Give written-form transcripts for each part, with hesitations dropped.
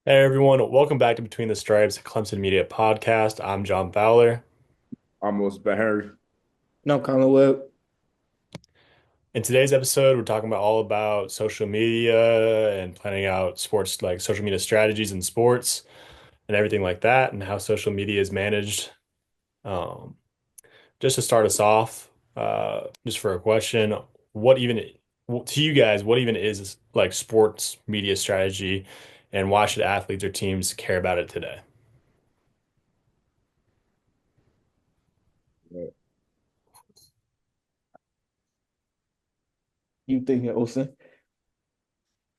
Hey everyone, welcome back to Between the Stripes, a Clemson Media podcast. I'm John Fowler. Almost better. No, Colin Webb. In today's episode, we're talking about all about social media and planning out sports like social media strategies in sports and everything like that, and how social media is managed. Um, just to start us off, just for a question, what even to you guys, what even is like sports media strategy, and why should athletes or teams care about it today? You thinking, Olsen?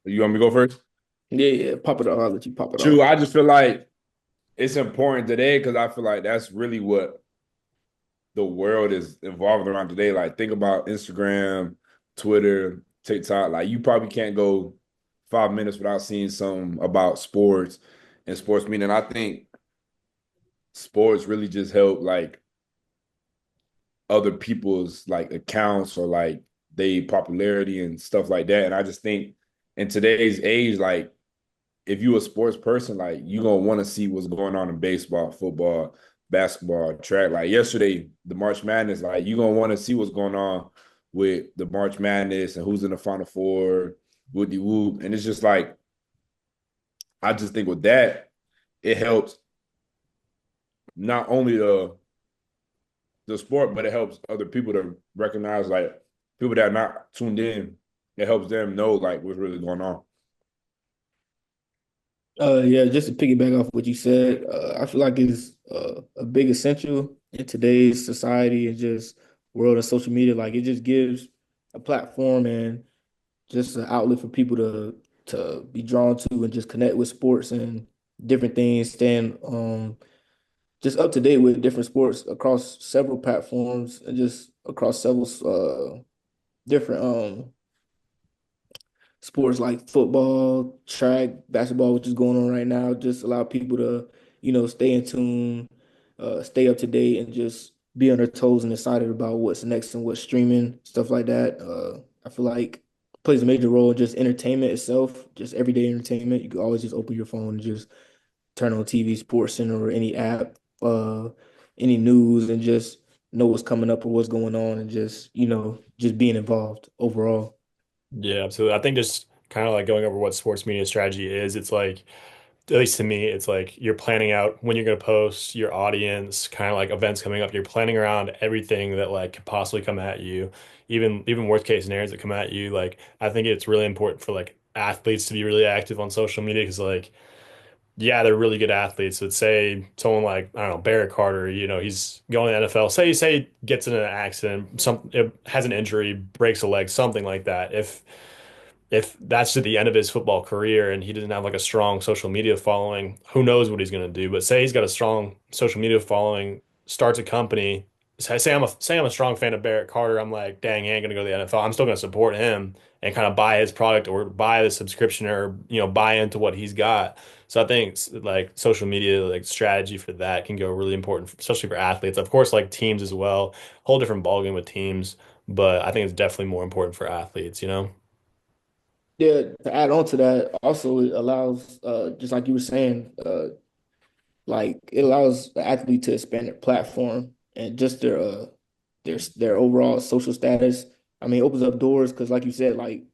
You want me to go first? Yeah, yeah. Pop it off. I'll let you pop it True. off. I just feel like it's important today because I feel like that's really what the world is evolving around today. Like, think about Instagram, Twitter, TikTok. Like, you probably can't go 5 minutes without seeing something about sports and sports media. And I think sports really just help like other people's like accounts or like they popularity and stuff like that. And I just think in today's age, like if you a sports person, like you gonna want to see what's going on in baseball, football, basketball, track. Like yesterday, the March Madness, like you gonna want to see what's going on with the March Madness and who's in the Final Four, Woody Whoop. And it's just like I just think with that, it helps not only the sport, but it helps other people to recognize like people that are not tuned in. It helps them know like what's really going on. Yeah, just to piggyback off what you said, I feel like it's a big essential in today's society and just world of social media. Like it just gives a platform and just an outlet for people to be drawn to and just connect with sports and different things, staying just up to date with different sports across several platforms and just across several different sports like football, track, basketball, which is going on right now, just allow people to, stay in tune, stay up to date, and just be on their toes and excited about what's next and what's streaming, stuff like that. I feel like plays a major role in just entertainment itself, just everyday entertainment. You can always just open your phone and just turn on TV, Sports Center, or any app, any news, and just know what's coming up or what's going on, and just just being involved overall. Yeah, absolutely. I think just kind of like going over what sports media strategy is, it's like, at least to me, it's like you're planning out when you're going to post your audience, kind of like events coming up. You're planning around everything that like could possibly come at you, even worst case scenarios that come at you. Like I think it's really important for like athletes to be really active on social media because like yeah, they're really good athletes. But say someone like I don't know Barrett Carter, he's going to the NFL. Say he gets in an accident, has an injury, breaks a leg, something like that. If that's at the end of his football career and he doesn't have like a strong social media following, who knows what he's going to do? But say he's got a strong social media following, starts a company. Say I'm a strong fan of Barrett Carter. I'm like, dang, he ain't going to go to the NFL. I'm still going to support him and kind of buy his product or buy the subscription or buy into what he's got. So I think like social media like strategy for that can go really important, especially for athletes. Of course, like teams as well. Whole different ballgame with teams, but I think it's definitely more important for athletes. Yeah, to add on to that, also it allows, just like you were saying, like it allows the athlete to expand their platform and just their overall social status. I mean, it opens up doors because, like you said, like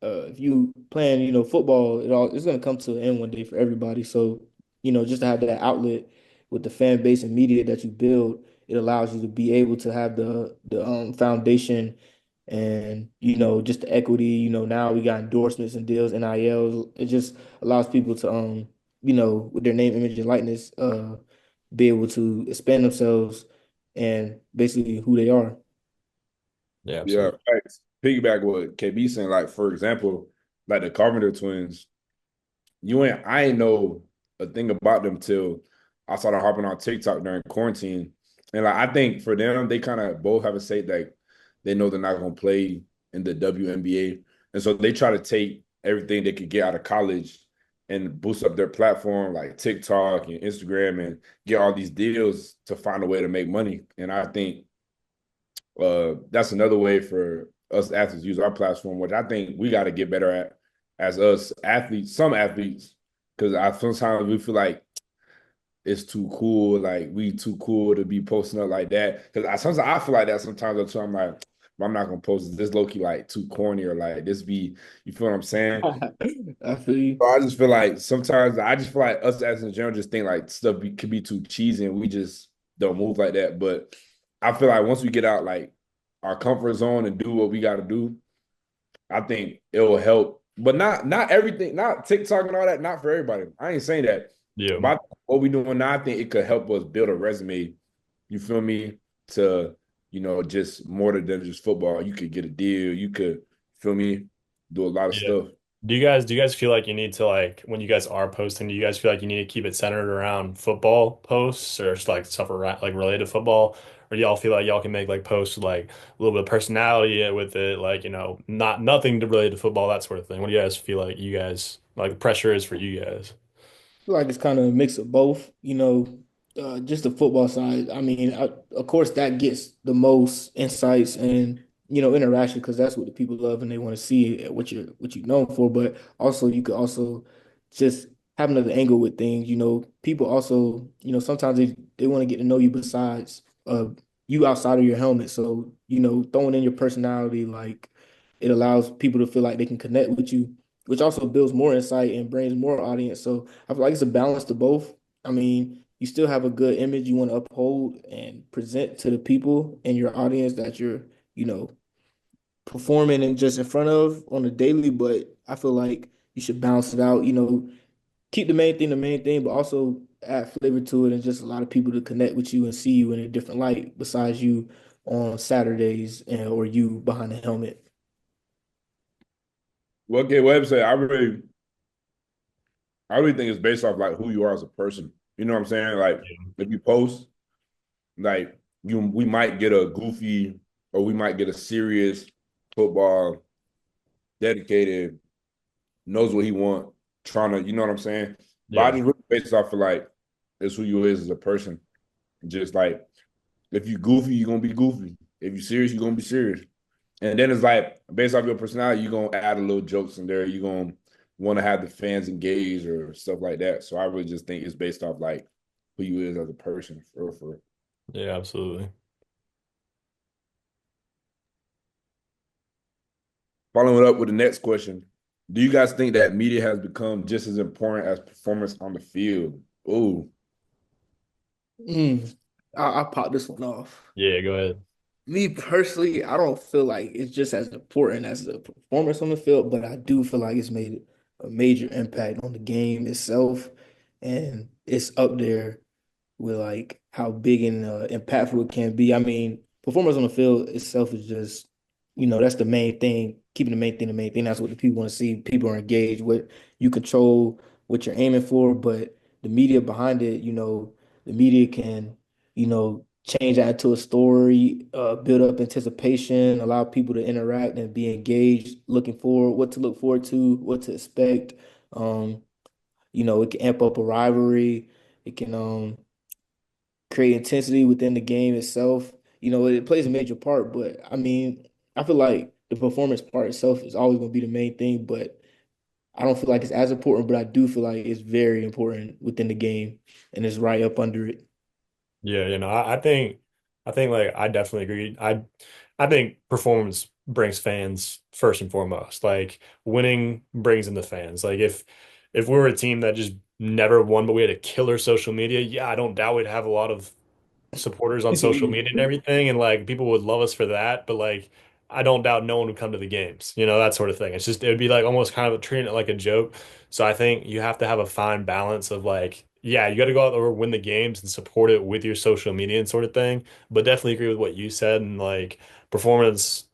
if you playing, football, it's gonna come to an end one day for everybody. So, just to have that outlet with the fan base and media that you build, it allows you to be able to have the foundation and just the equity. Now we got endorsements and deals, NILs. It just allows people to with their name, image, and likeness, be able to expand themselves and basically who they are. Yeah, Yeah, absolutely. right. Piggyback what KB saying, like for example, like the Carpenter twins, I ain't know a thing about them till I started hopping on TikTok during quarantine. And like I think for them, they kind of both have a say that they know they're not gonna play in the WNBA. And so they try to take everything they could get out of college and boost up their platform like TikTok and Instagram and get all these deals to find a way to make money. And I think that's another way for us athletes to use our platform, which I think we got to get better at as us athletes. Some athletes because I sometimes we feel like it's too cool, like we too cool to be posting up like that. Because sometimes I feel like that sometimes too. I'm like, I'm not gonna post this low key like too corny or like this be. You feel what I'm saying? I feel you. So I just feel like sometimes I just feel like us as in general just think like could be too cheesy and we just don't move like that. But I feel like once we get out like our comfort zone and do what we got to do, I think it will help. But not everything, not TikTok and all that, not for everybody. I ain't saying that. Yeah. But what we doing now, I think it could help us build a resume. You feel me? To just more than just football. You could get a deal. You could feel me, do a lot of Yeah. stuff. Do you guys feel like you need to like when you guys are posting, do you guys feel like you need to keep it centered around football posts or just like stuff around like related to football? Or do y'all feel like y'all can make like posts with like a little bit of personality with it, like, not nothing to relate to football, that sort of thing? What do you guys feel like you guys like the pressure is for you guys? Feel like it's kind of a mix of both, just the football side. I mean, of course, that gets the most insights and interaction because that's what the people love and they want to see what you're known for. But also, you could also just have another angle with things. People also, sometimes they want to get to know you besides you outside of your helmet. So, throwing in your personality, like it allows people to feel like they can connect with you, which also builds more insight and brings more audience. So I feel like it's a balance to both. I mean, you still have a good image you want to uphold and present to the people and your audience that you're, you know, performing and just in front of on a daily, but I feel like you should balance it out, keep the main thing, but also add flavor to it and just a lot of people to connect with you and see you in a different light besides you on Saturdays or you behind the helmet. Well, okay, website. I really think it's based off like who you are as a person. You know what I'm saying? Like if you post, like we might get a goofy or we might get a serious football dedicated, knows what he want, trying to, you know what I'm saying? But I Yeah. just really based off of like it's who you is as a person. Just like if you goofy, you're gonna be goofy. If you serious, you're gonna be serious. And then it's like based off your personality, you're gonna add a little jokes in there. You're gonna want to have the fans engaged or stuff like that. So I really just think it's based off like who you is as a person for real. Yeah, absolutely. Following up with the next question. Do you guys think that media has become just as important as performance on the field? Oh, Mm. I'll pop this one off. Yeah, go ahead. Me personally, I don't feel like it's just as important as the performance on the field, but I do feel like it's made a major impact on the game itself, and it's up there with like how big and impactful it can be. I mean, performance on the field itself is just, that's the main thing, keeping the main thing the main thing. That's what the people want to see. People are engaged with. You control what you're aiming for, but the media behind it, the media can, change that into a story, build up anticipation, allow people to interact and be engaged, looking forward, what to look forward to, what to expect. Um, it can amp up a rivalry. It can create intensity within the game itself. It plays a major part, but I mean, I feel like the performance part itself is always going to be the main thing, but I don't feel like it's as important, but I do feel like it's very important within the game and it's right up under it. Yeah, I think like I definitely agree. I think performance brings fans first and foremost. Like winning brings in the fans. Like if we were a team that just never won, but we had a killer social media, yeah, I don't doubt we'd have a lot of supporters on social media and everything, and like people would love us for that. But like I don't doubt no one would come to the games, that sort of thing. It's just it would be like almost kind of treating it like a joke. So I think you have to have a fine balance of like, yeah, you got to go out there and win the games and support it with your social media and sort of thing. But definitely agree with what you said and like performance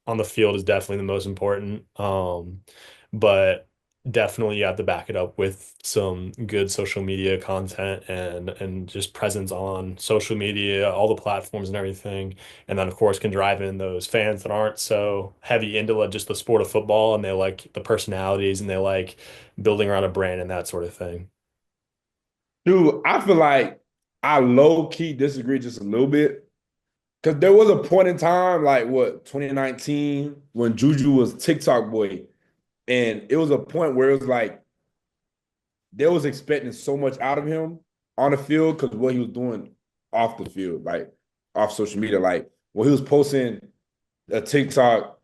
on the field is definitely the most important. But definitely you have to back it up with some good social media content and just presence on social media, all the platforms and everything. And then of course can drive in those fans that aren't so heavy into like, just the sport of football and they like the personalities and they like building around a brand and that sort of thing. dude, I feel like I low key disagree just a little bit because there was a point in time, like what 2019, when Juju was TikTok boy, and it was a point where it was like they was expecting so much out of him on the field because what he was doing off the field, like off social media, like when he was posting a TikTok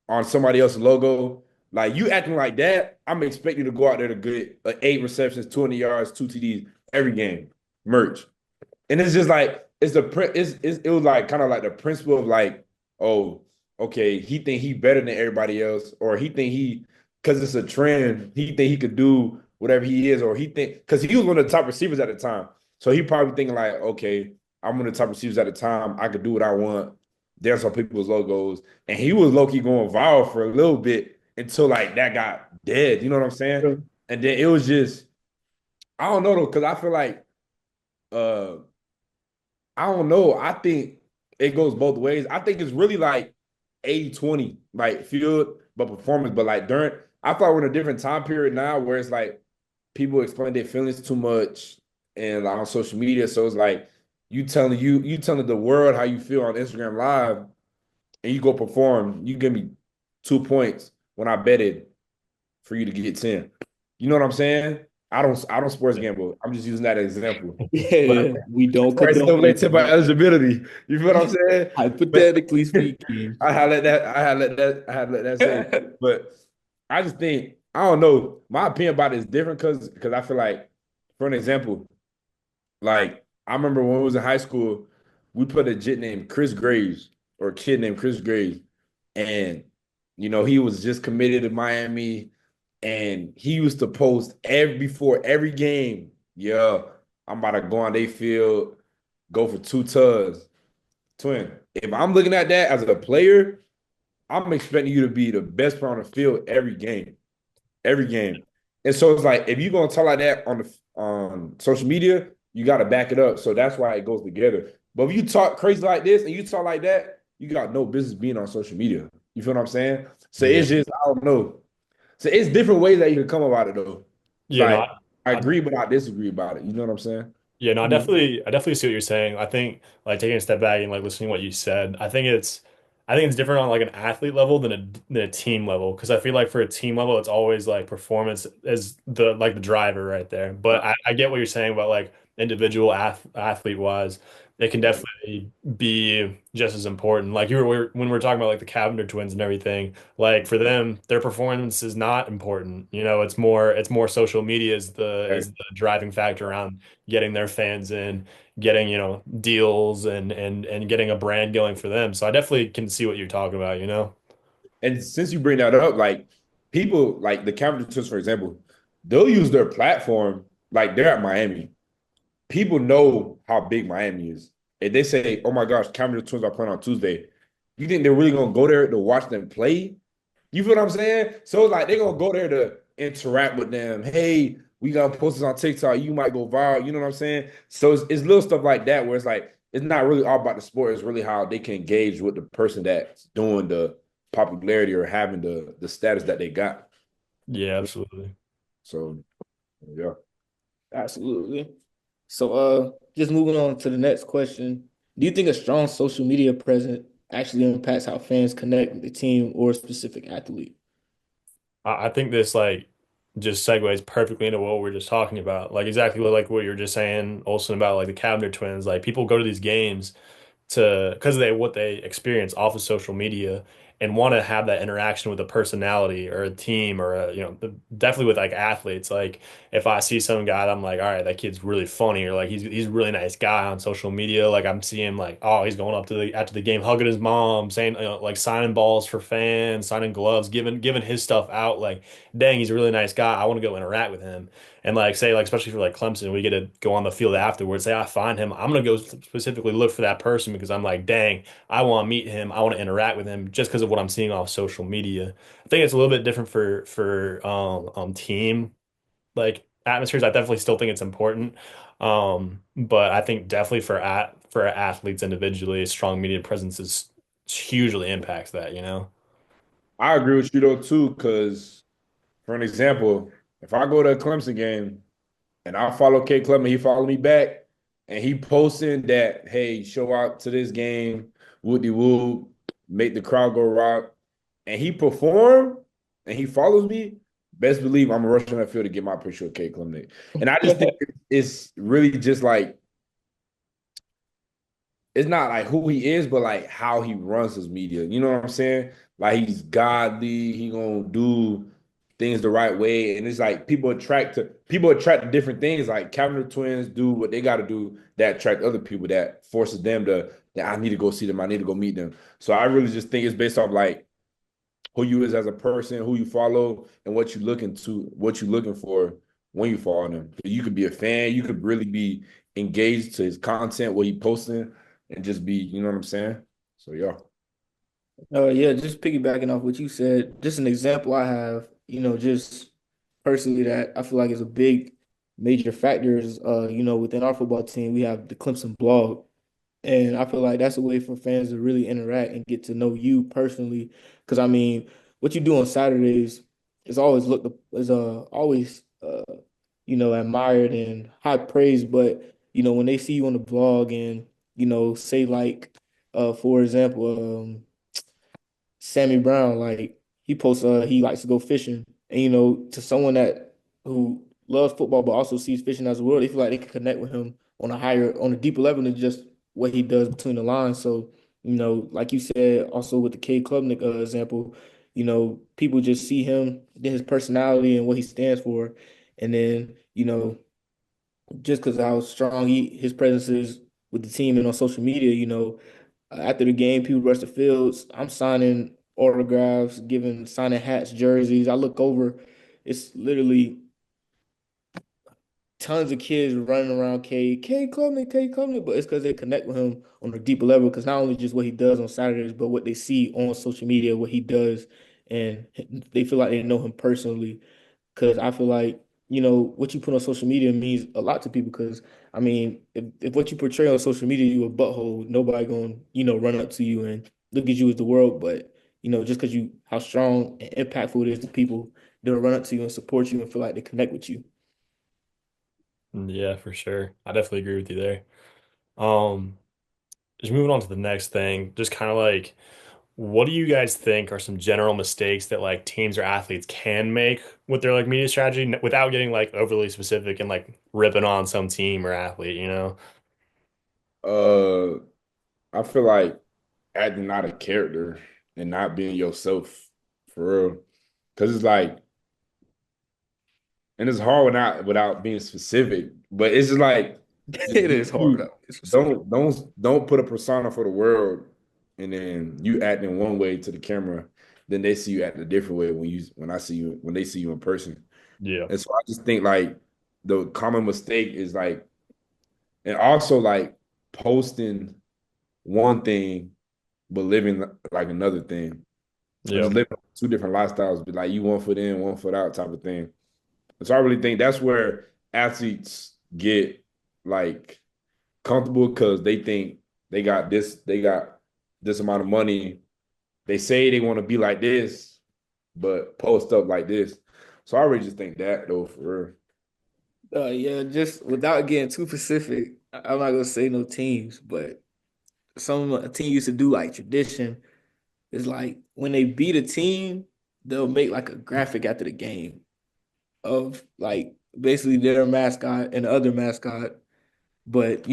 on somebody else's logo, like you acting like that, I'm expecting you to go out there to get 8 receptions, 200 yards, 2 TDs every game, merch. And it's just like it was like kind of like the principle of like, oh, okay, he think he better than everybody else, or he think he because it's a trend, he think he could do whatever he is, or he think because he was one of the top receivers at the time. So he probably thinking like, okay, I'm one of the top receivers at the time. I could do what I want. There's some people's logos. And he was low-key going viral for a little bit until like that got dead. You know what I'm saying? And then it was just, I don't know though, because I feel like uh I don't know. I think it goes both ways. I think it's really like 80-20, like field, but performance. But like I thought we're in a different time period now where it's like people explain their feelings too much and like, on social media. So it's like you telling the world how you feel on Instagram Live and you go perform. You give me 2 points when I betted for you to get 10. You know what I'm saying? I don't sports gamble. I'm just using that as an example. But Yeah, we don't right, still condone late tip about it. eligibility. You feel what I'm saying? But Hypothetically speaking. I had let that say. But I just think I don't know. My opinion about it is different because I feel like, for an example, like I remember when we was in high school, we put a jit named Chris Graves or a kid named Chris Graves, and he was just committed to Miami, and he used to post before every game. Yeah, I'm about to go on their field, go for 2 tugs. Twin, if I'm looking at that as a player, I'm expecting you to be the best player on the field every game, every game. And so it's like if you're gonna talk like that on social media, you got to back it up. So that's why it goes together. But if you talk crazy like this and you talk like that, you got no business being on social media. You feel what I'm saying? So Yeah. it's just I don't know. So it's different ways that you can come about it though. Yeah, no, Like I I agree, but I disagree about it. You know what I'm saying? Yeah, no, Yeah. I definitely see what you're saying. I think like taking a step back and like listening to what you said, I think it's different on like an athlete level than a team level. Because I feel like for a team level, it's always like performance as the driver right there. But I get what you're saying about like individual athlete wise, it can Yeah. definitely be just as important. Like when we were talking about like the Cavender twins and everything, like for them, their performance is not important. It's more social media is the driving factor around getting their fans in, getting, deals and getting a brand going for them. So I definitely can see what you're talking about. And since you bring that up, like people like the Cavaliers, for example, they'll use their platform like they're at Miami. People know how big Miami is. If they say, "Oh my gosh, Cavaliers Twins are playing on Tuesday," you think they're really gonna go there to watch them play? You feel what I'm saying? So like they're gonna go there to interact with them. Hey, we got posters on TikTok. You might go viral. You know what I'm saying? So it's little stuff like that where it's like it's not really all about the sport. It's really how they can engage with the person that's doing the popularity or having the status that they got. Yeah, absolutely. So yeah. Absolutely. So just moving on to the next question. Do you think a strong social media presence actually impacts how fans connect with the team or a specific athlete? I think this like just segues perfectly into what we are just talking about. Like exactly like what you were just saying, Olsen, about like the Cavender twins. Like people go to these games to because they what they experience off of social media and want to have that interaction with a personality or a team or definitely with like athletes. Like if I see some guy that I'm like, all right, that kid's really funny, or like he's a really nice guy on social media, like I'm seeing like, oh, he's going up to the after the game hugging his mom, saying like signing balls for fans, signing gloves, giving his stuff out. Like dang, he's a really nice guy, I want to go interact with him. And like say like especially for like Clemson, we get to go on the field afterwards. Say I find him, I'm gonna go specifically look for that person because I'm like, dang, I want to meet him. I want to interact with him just because of what I'm seeing off social media. I think it's a little bit different for team like atmospheres. I definitely still think it's important. But I think definitely for athletes individually, a strong media presence is hugely impacts that. I agree with you though too, because for an example, if I go to a Clemson game and I follow K Clem and he follow me back and he posting that, hey, show out to this game, woody woo, make the crowd go rock, and he perform and he follows me, best believe I'm rushing that field to get my picture with K Clemson. And I just think it's really just like it's not like who he is, but like how he runs his media. You know what I'm saying? Like he's godly. He gonna do things the right way, and it's like people attract to different things. Like Calvin the twins do what they got to do that attract other people that forces them to. That I need to go see them. I need to go meet them. So I really just think it's based off like who you is as a person, who you follow, and what you looking for when you follow them. You could be a fan, you could really be engaged to his content, what he posting, and just be, you know what I'm saying? So yeah. Yeah, just piggybacking off what you said, just an example I have, just personally that I feel like is a big major factor is within our football team, we have the Clemson blog. And I feel like that's a way for fans to really interact and get to know you personally. Because I mean, what you do on Saturdays is always always admired and high praise. But when they see you on the blog and say like for example, Sammy Brown, like he posts he likes to go fishing. And to someone that who loves football but also sees fishing as a world, they feel like they can connect with him on a deeper level than just what he does between the lines. So, like you said, also with the K Klubnik example, people just see him, then his personality and what he stands for. And then, just because how strong his presence is with the team and on social media, after the game, people rush the fields. I'm signing autographs, signing hats, jerseys. I look over, it's literally tons of kids running around K Klubnik, but it's because they connect with him on a deeper level. Because not only just what he does on Saturdays, but what they see on social media, what he does, and they feel like they know him personally. Because I feel like what you put on social media means a lot to people. Because I mean, if what you portray on social media, you a butthole, nobody gonna run up to you and look at you as the world. But just because you how strong and impactful it is to people, they'll run up to you and support you and feel like they connect with you. Yeah, for sure. I definitely agree with you there. Um, just moving on to the next thing, just kind of like, what do you guys think are some general mistakes that like teams or athletes can make with their like media strategy without getting like overly specific and like ripping on some team or athlete, you know? Uh I feel like acting out of character and not being yourself for real. Cause it's like, and it's hard without being specific, but it's just like just It be is hard you. without being specific. Don't put a persona for the world and then you acting one way to the camera, then they see you acting a different way when they see you in person. Yeah. And so I just think like the common mistake is like, and also like posting one thing but living like another thing. Or just Yep. living two different lifestyles, but like you 1 foot in, 1 foot out type of thing. And so I really think that's where athletes get like comfortable because they think they got this amount of money. They say they want to be like this, but post up like this. So I really just think that though, for real. Yeah, just without getting too specific, I'm not gonna say no teams, but some a team used to do like tradition is like when they beat a team, they'll make like a graphic after the game of like basically their mascot and the other mascot, but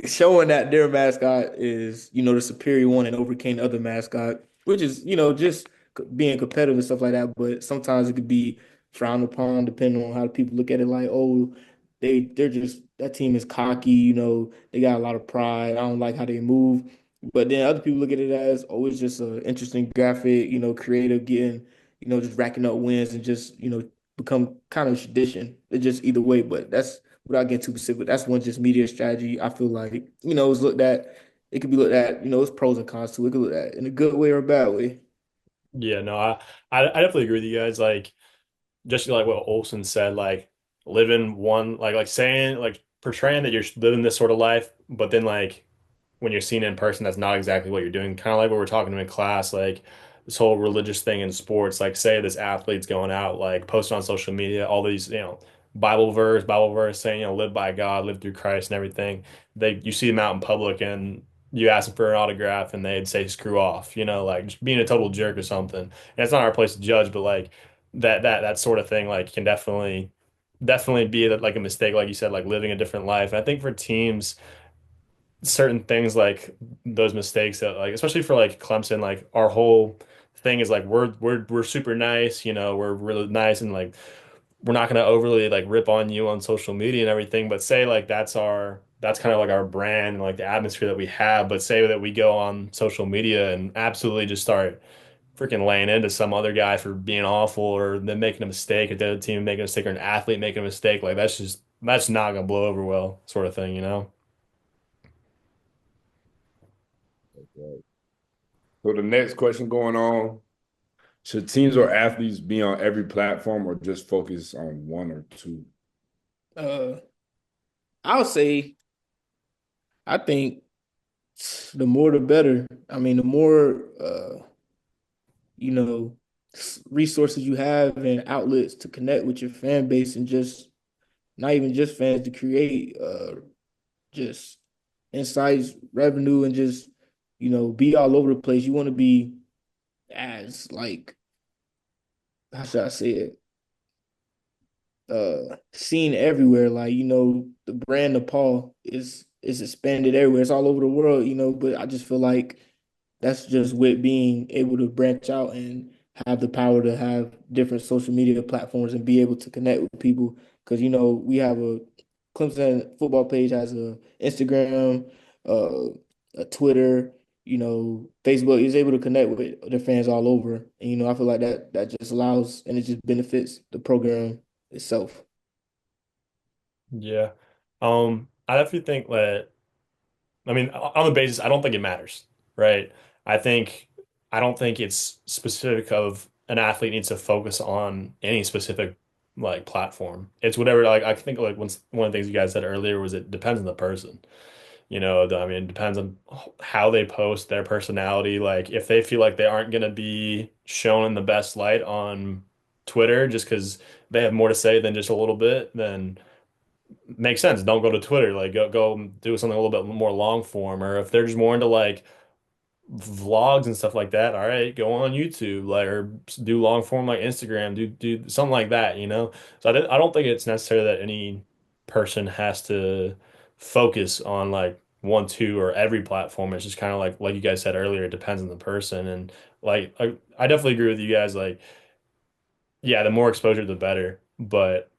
showing that their mascot is, the superior one and overcame the other mascot, which is, just being competitive and stuff like that. But sometimes it could be frowned upon depending on how people look at it. Like, oh, they're just that team is cocky, they got a lot of pride. I don't like how they move. But then other people look at it as always just an interesting graphic, creative, getting, just racking up wins and just, become kind of tradition. It's just either way, but that's without getting too specific, that's one just media strategy. I feel like, it's looked at, it could be looked at, it's pros and cons to it. It could look at in a good way or a bad way. Yeah, no, I definitely agree with you guys. Like just like what Olson said, like living one like saying like portraying that you're living this sort of life, but then like when you're seen in person, that's not exactly what you're doing. Kind of like what we're talking to in class, like this whole religious thing in sports. Like, say this athlete's going out, like posting on social media, all these, Bible verse saying, live by God, live through Christ and everything. You see them out in public and you ask them for an autograph and they'd say screw off, like just being a total jerk or something. And it's not our place to judge, but like that sort of thing like can definitely be like a mistake, like you said, like living a different life. And I think for teams, certain things like those mistakes that like especially for like Clemson, like our whole thing is like we're super nice, we're really nice and like we're not gonna overly like rip on you on social media and everything, but say like that's kind of like our brand and like the atmosphere that we have. But say that we go on social media and absolutely just start freaking laying into some other guy for being awful or them making a mistake, or the other team making a mistake, or an athlete making a mistake, like that's not gonna blow over well, sort of thing, you know? Right. So the next question going on, should teams or athletes be on every platform or just focus on one or two? Uh, I'll say I think the more the better. I mean, the more you know resources you have and outlets to connect with your fan base and just not even just fans to create just insights, revenue, and just be all over the place. You want to be as like how should I say it? Seen everywhere. Like, the brand of Paul is expanded everywhere. It's all over the world, but I just feel like that's just with being able to branch out and have the power to have different social media platforms and be able to connect with people. Because we have a Clemson football page, has a Instagram, a Twitter, Facebook is able to connect with their fans all over. And I feel like that just allows and it just benefits the program itself. Yeah. I definitely think that, I mean, on the basis, I don't think it matters, right? I think, I don't think it's specific of an athlete needs to focus on any specific like platform. It's whatever, like, I think like one of the things you guys said earlier was it depends on the person. I mean, it depends on how they post, their personality. Like, if they feel like they aren't going to be shown in the best light on Twitter just because they have more to say than just a little bit, then makes sense. Don't go to Twitter. Like go do something a little bit more long form. Or if they're just more into like vlogs and stuff like that, all right, go on YouTube, like or do long form like Instagram, do something like that, you know? So I don't think it's necessary that any person has to focus on like one, two, or every platform. It's just kind of like you guys said earlier, it depends on the person. And like I definitely agree with you guys. Like, yeah, the more exposure, the better. But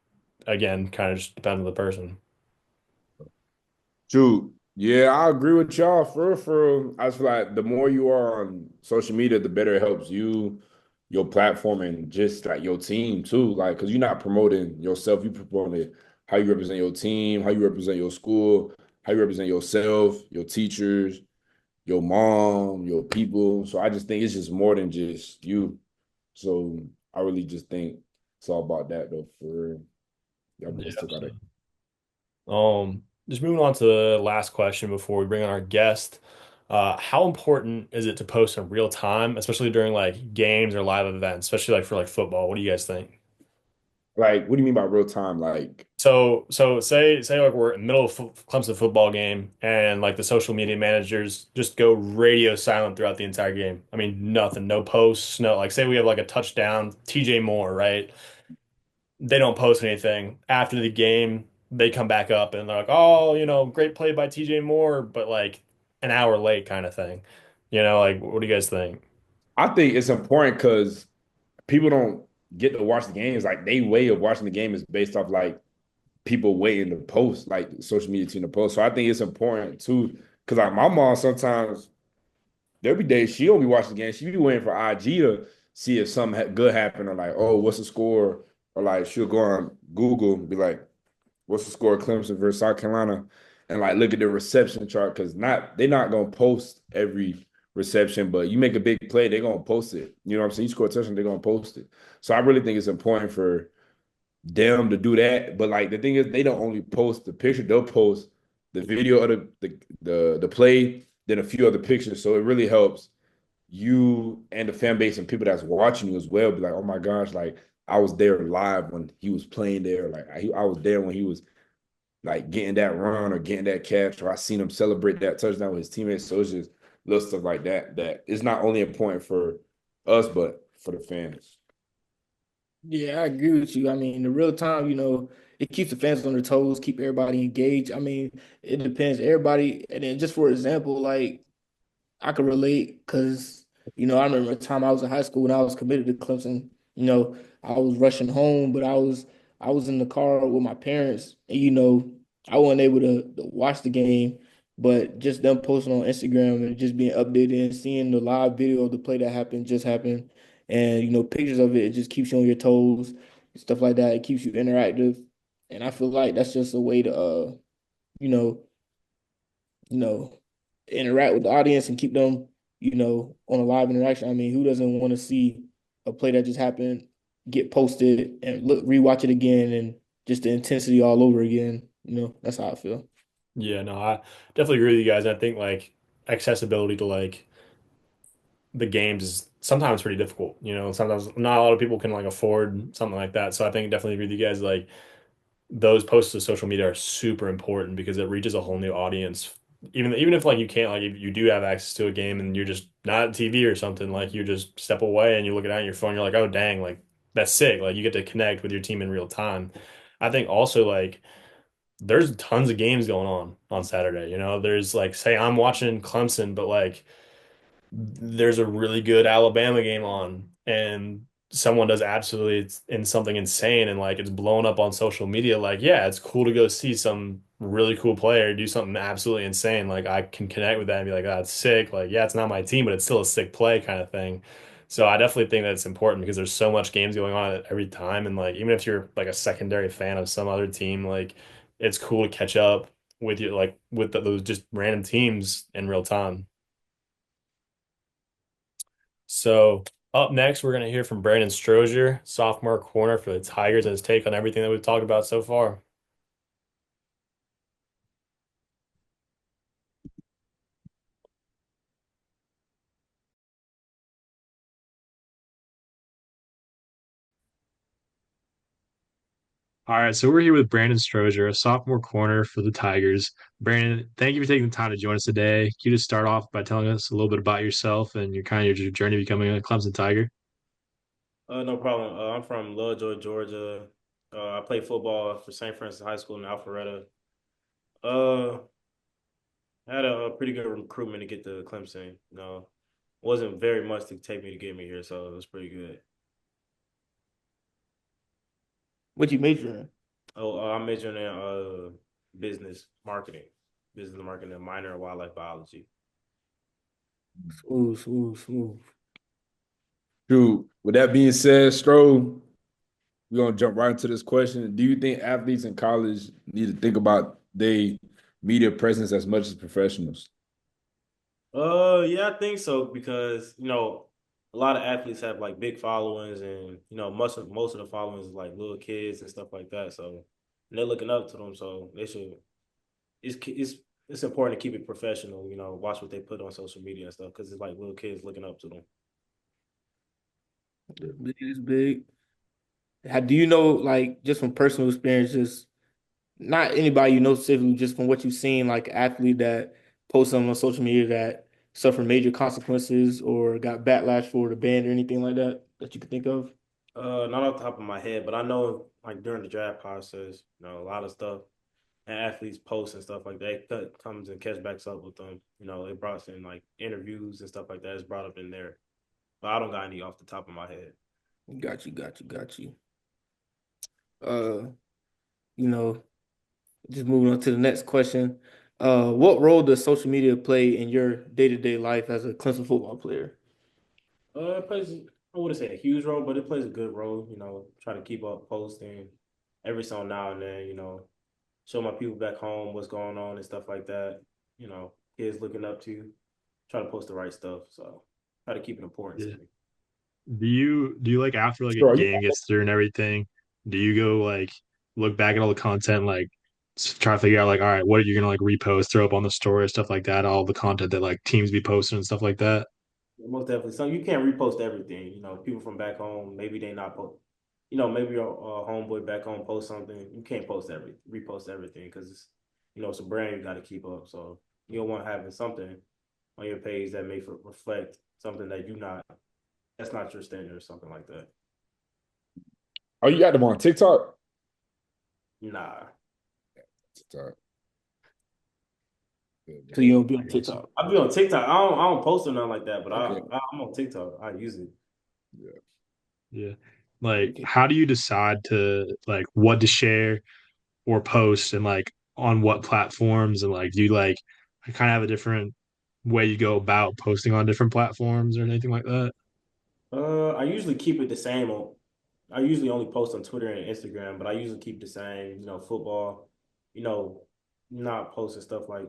again, kind of just depends on the person. Shoot. Yeah, I agree with y'all. For real. I just feel like the more you are on social media, the better it helps you, your platform, and just like your team too. Like, because you're not promoting yourself, you promoting how you represent your team, how you represent your school, how you represent yourself, your teachers, your mom, your people. So I just think it's just more than just you. So I really just think it's all about that though. For real. Y'all Yeah, boys took out that. absolutely. Just moving on to the last question before we bring on our guest. How important is it to post in real time, especially during like games or live events, especially like for like football? What do you guys think? Like, what do you mean by real time? Like, So say like we're in the middle of Clemson football game and like the social media managers just go radio silent throughout the entire game. I mean, nothing, no posts, no like say we have like a touchdown, TJ Moore, right? They don't post anything after the game. They come back up and they're like, "Oh, great play by TJ Moore," but like an hour late kind of thing. Like what do you guys think? I think it's important because people don't get to watch the games. Like, they way of watching the game is based off like people waiting to post, like social media team to post. So I think it's important too, because like my mom sometimes there'll be days she don't be watching the game. She be waiting for IG to see if something good happened or like, oh, what's the score? Or like she'll go on Google and be like, what's the score of Clemson versus South Carolina? And like look at the reception chart because they're not gonna post every reception, but you make a big play, they're gonna post it. You know what I'm saying? You score a touchdown, they're gonna post it. So I really think it's important for them to do that. But like the thing is, they don't only post the picture; they'll post the video of the play, then a few other pictures. So it really helps you and the fan base and people that's watching you as well. Be like, oh my gosh, like I was there live when he was playing there. Like I was there when he was like getting that run or getting that catch, or I seen him celebrate that touchdown with his teammates. So it's just little stuff like that that is not only important for us, but for the fans. Yeah, I agree with you. I mean, the real time, it keeps the fans on their toes, keep everybody engaged. I mean, it depends. Everybody, and then just for example, like I could relate because I remember a time I was in high school and I was committed to Clemson. I was rushing home, but I was in the car with my parents, and I wasn't able to watch the game, but just them posting on Instagram and just being updated and seeing the live video of the play that happened just happened, and pictures of it, it just keeps you on your toes, stuff like that. It keeps you interactive, and I feel like that's just a way to you know you know, interact with the audience and keep them, on a live interaction. I mean, who doesn't want to see a play that just happened get posted and rewatch it again and just the intensity all over again? That's how I feel. Yeah, no, I definitely agree with you guys. I think like accessibility to like the games is sometimes pretty difficult. Sometimes not a lot of people can like afford something like that. So I think definitely agree with you guys. Like those posts to social media are super important because it reaches a whole new audience. Even if like you can't like if you do have access to a game and you're just not at TV or something, like you just step away and you look it at your phone, you're like, oh dang, like that's sick. Like you get to connect with your team in real time. I think also like there's tons of games going on Saturday. There's like say I'm watching Clemson, but like there's a really good Alabama game on and someone does absolutely in something insane and like it's blown up on social media, like yeah, it's cool to go see some really cool player do something absolutely insane. Like I can connect with that and be like, oh, that's sick. Like, yeah, it's not my team, but it's still a sick play kind of thing. So I definitely think that it's important because there's so much games going on at every time. And like even if you're like a secondary fan of some other team, like it's cool to catch up with you like with those just random teams in real time. So up next, we're going to hear from Braden Strozier, sophomore corner for the Tigers, and his take on everything that we've talked about so far. All right, so we're here with Branden Strozier, a sophomore corner for the Tigers. Brandon, thank you for taking the time to join us today. Can you just start off by telling us a little bit about yourself and your journey becoming a Clemson Tiger? No problem. I'm from Lovejoy, Georgia. I played football for St. Francis High School in Alpharetta. Uh, had a pretty good recruitment to get to Clemson. Wasn't very much to take me to get me here, so it was pretty good. What you major in? Oh, I'm majoring in business marketing, business marketing, a minor in wildlife biology. Smooth, smooth, smooth. Dude, with that being said, Stro, we're gonna jump right into this question. Do you think athletes in college need to think about their media presence as much as professionals? Yeah, I think so because a lot of athletes have like big followings, and most of the followings is like little kids and stuff like that. So and they're looking up to them, so they should. It's important to keep it professional. Watch what they put on social media and stuff because it's like little kids looking up to them. Big is big. Do you know, like, just from personal experiences, not anybody specifically, just from what you've seen, like athlete that post something on social media that suffered major consequences or got backlash for the ban or anything like that that you could think of? Not off the top of my head, but I know like during the draft process, a lot of stuff and athletes post and stuff like that comes and catch backs up with them. It brought in like interviews and stuff like that. It's brought up in there, but I don't got any off the top of my head. Got you, got you, got you. Uh, you know, just moving on to the next question. What role does social media play in your day-to-day life as a Clemson football player? It plays, I wouldn't say a huge role, but it plays a good role. Try to keep up posting every so now and then. Show my people back home what's going on and stuff like that. Kids looking up to you. Try to post the right stuff. So try to keep it important to Yeah. me. Do you like after like a Stro, game gets through and everything, do you go like look back at all the content, like try to figure out like, all right, what are you gonna like repost, throw up on the story, stuff like that, all the content that like teams be posting and stuff like that? Most definitely. So you can't repost everything. People from back home, maybe they not post. Maybe your homeboy back home post something. You can't repost everything because it's a brand you got to keep up. So you don't want having something on your page that may reflect something that that's not your standard or something like that. Oh, you got them on TikTok? Nah, TikTok. Good, So you man. don't be I on got you. TikTok. I be on TikTok. I don't post or nothing like that, but Okay. I'm on TikTok. I use it. Yeah. Yeah. Like, Okay. how do you decide to like what to share or post and like on what platforms and like do you like kind of have a different way you go about posting on different platforms or anything like that? I usually keep it the same on. I usually only post on Twitter and Instagram, but I usually keep the same. Football. You know, not posting stuff like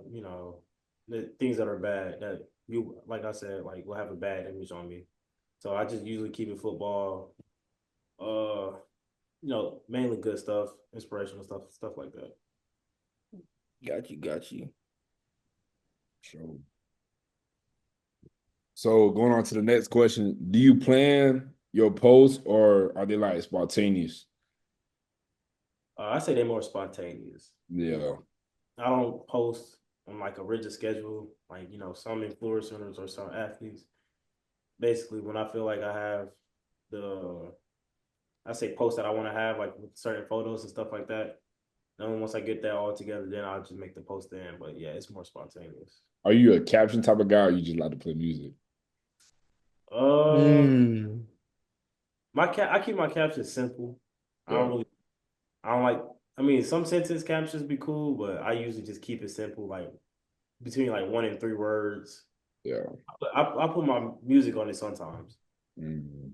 the things that are bad that you like. I said like will have a bad image on me. So I just usually keep it football. Uh, mainly good stuff, inspirational stuff, stuff like that. Got you. Got you. Sure. So going on to the next question, do you plan your posts or are they like spontaneous? I say they're more spontaneous. Yeah. I don't post on like a rigid schedule, like some influencers or some athletes. Basically, when I feel like I have the, I say posts that I want to have, like with certain photos and stuff like that. Then once I get that all together, then I'll just make the post in. But yeah, it's more spontaneous. Are you a caption type of guy or you just like to play music? Uh, Hmm. I keep my captions simple. I don't Yeah. really, I don't like. I mean, some sentence captions be cool, but I usually just keep it simple, like between like 1 and 3 words. Yeah. I put my music on it sometimes. Mhm.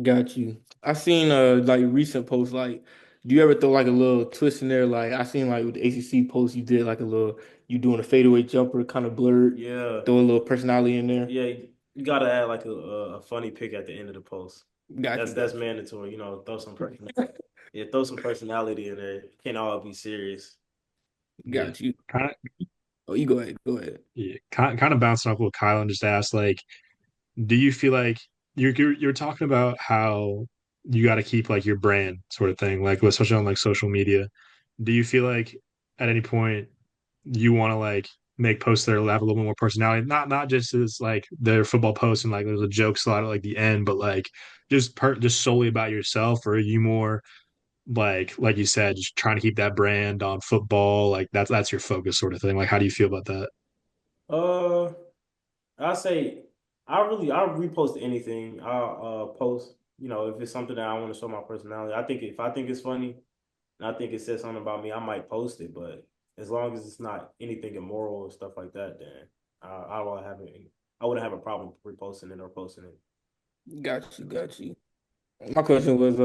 Got you. I seen like recent posts like do you ever throw like a little twist in there? Like I seen like with the ACC post you did like a little you doing a fadeaway jumper kind of blurred, Yeah, throw a little personality in there. yeah. You gotta add like a funny pic at the end of the post. Got you, That's got mandatory. Throw some you. yeah, throw some personality in there. Can't all be serious. Yeah. Got you. Kind of Oh, you go ahead. Go ahead. yeah, kind of bouncing off what Kyle and just asked like do you feel like you're talking about how you got to keep like your brand sort of thing, like especially on like social media? Do you feel like at any point you want to like make posts that have a little bit more personality, not just as like their football posts and like there's a joke slot at like the end, but like just solely about yourself, or are you more like you said, just trying to keep that brand on football, like that's your focus sort of thing? Like, how do you feel about that? Uh, I say I'll repost anything. I'll post. If it's something that I want to show my personality. I think if I think it's funny and I think it says something about me, I might post it. But as long as it's not anything immoral or stuff like that, then I won't have it. I wouldn't have a problem reposting it or posting it. Got you, got you. My question was,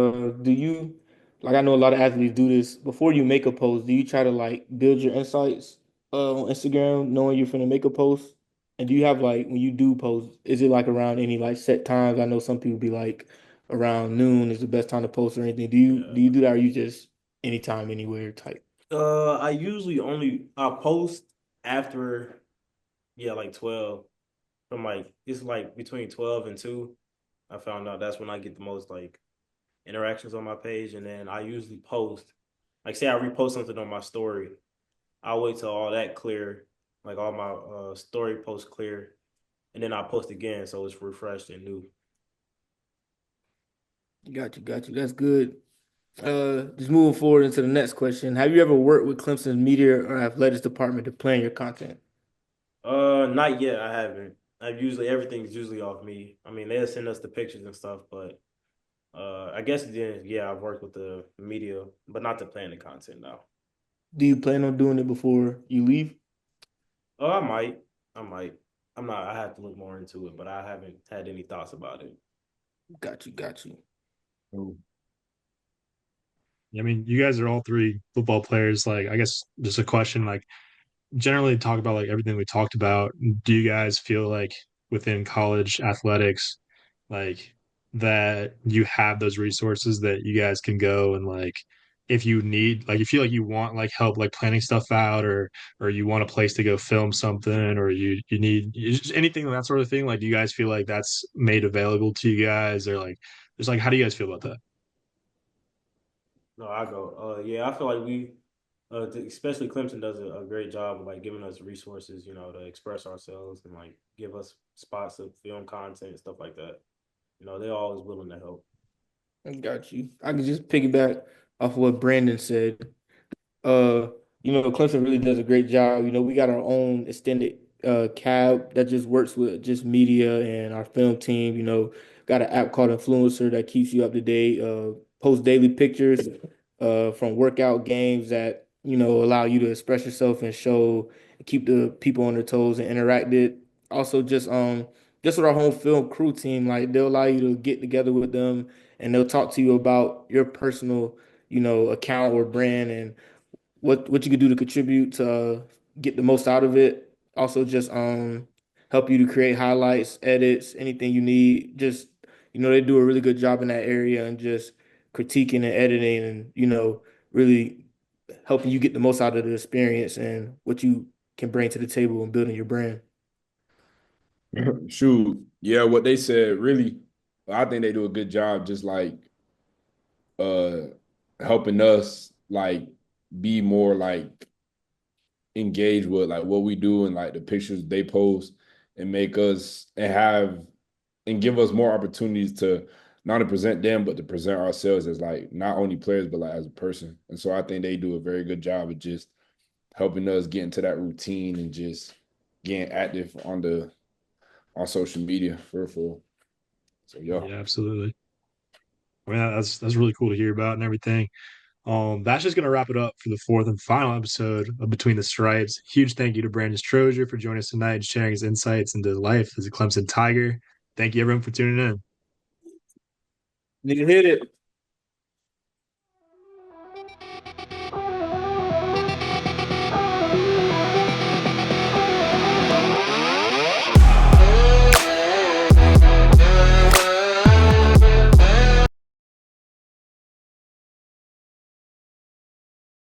do you like I know a lot of athletes do this before you make a post, do you try to like build your insights on Instagram knowing you're finna make a post? And do you have like when you do post, is it like around any like set times? I know some people be like around noon is the best time to post or anything. Do you Yeah. do that or you just anytime, anywhere type? I usually only I post after like 12. From like it's like between 12 and 2. I found out that's when I get the most like interactions on my page, and then I usually post. Like say I repost something on my story, I'll wait till all that clear, like all my story posts clear, and then I post again so it's refreshed and new. Got you, got you. That's good. Just moving forward into the next question. Have you ever worked with Clemson's media or athletics department to plan your content? Not yet. I haven't. I've usually everything's usually off me. I mean, they'll send us the pictures and stuff, but I guess then yeah, I've worked with the media, but not to plan the content now. Do you plan on doing it before you leave? Oh, I might. I might. I'm not. I have to look more into it, but I haven't had any thoughts about it. Got you, got you. Oh, I mean, you guys are all three football players. Like, I guess just a question, like generally talk about like everything we talked about. Do you guys feel like within college athletics, like that you have those resources that you guys can go and like if you need like you feel like you want like help like planning stuff out or you want a place to go film something or you need just anything that sort of thing, like do you guys feel like that's made available to you guys or like just like how do you guys feel about that? No, I go. Yeah, I feel like especially Clemson does a great job of like giving us resources, to express ourselves and like give us spots of film content and stuff like that. They're always willing to help. I got you. I can just piggyback off what Brandon said. Uh, Clemson really does a great job. We got our own extended cab that just works with just media and our film team. Got an app called Influencer that keeps you up to date. Post daily pictures from workout games that allow you to express yourself and show, keep the people on their toes and interacted. Also, just with our home film crew team, like they'll allow you to get together with them and they'll talk to you about your personal, account or brand and what you could do to contribute to get the most out of it. Also, just help you to create highlights, edits, anything you need. Just they do a really good job in that area and just critiquing and editing and really helping you get the most out of the experience and what you can bring to the table and building your brand. Shoot, yeah, what they said really, I think they do a good job just like uh helping us like be more like engaged with like what we do and like the pictures they post and make us and have and give us more opportunities to not to present them but to present ourselves as like not only players but like as a person. And so I think they do a very good job of just helping us get into that routine and just getting active on social media for. So yeah. Yeah, absolutely. I mean, that's really cool to hear about and everything. That's just gonna wrap it up for the fourth and final episode of Between the Stripes. Huge thank you to Braden Strozier for joining us tonight and sharing his insights into life as a Clemson Tiger. Thank you everyone for tuning in. Need to hit it.